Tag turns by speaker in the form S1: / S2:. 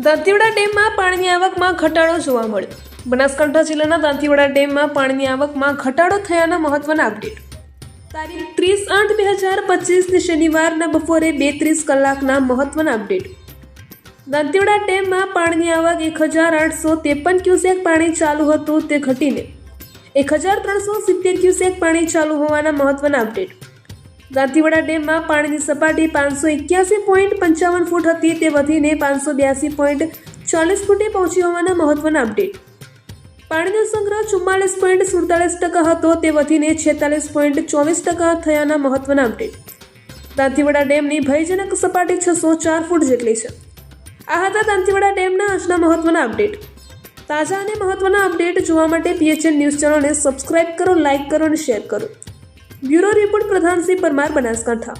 S1: દાંતીવાડા ડેમમાં પાણીની આવકમાં ઘટાડો જોવા મળ્યો. બનાસકાંઠા જિલ્લાના દાંતીવાડા ડેમમાં પાણીની આવકમાં ઘટાડો થયાના મહત્વના અપડેટ. તારીખ 30/8/2025 શનિવારના બપોરે 2:30 કલાકના મહત્વના અપડેટ. દાંતીવાડા ડેમમાં પાણીની આવક 1853 ક્યુસેક પાણી ચાલુ હતું તે ઘટીને 1370 ક્યુસેક પાણી ચાલુ હોવાના મહત્વના અપડેટ. દાંતીવાડા ડેમમાં પાણીની સપાટી 581.55 ફૂટ હતી તે વધીને 582.40 ફૂટે પહોંચી હોવાના મહત્વના અપડેટ. પાણીનો સંગ્રહ 44.47% હતો તે વધીને 46.24% થયાના મહત્વના અપડેટ. દાંતીવાડા ડેમની ભયજનક સપાટી 604 ફૂટ જેટલી છે. આ હતા દાંતીવાડા ડેમના આજના મહત્વના અપડેટ. તાજા અને મહત્વના અપડેટ જોવા માટે PHN ન્યૂઝ ચેનલને સબસ્ક્રાઇબ કરો, લાઇક કરો અને શેર કરો. Bureau report Pradhansinh Parmar, Banaskantha.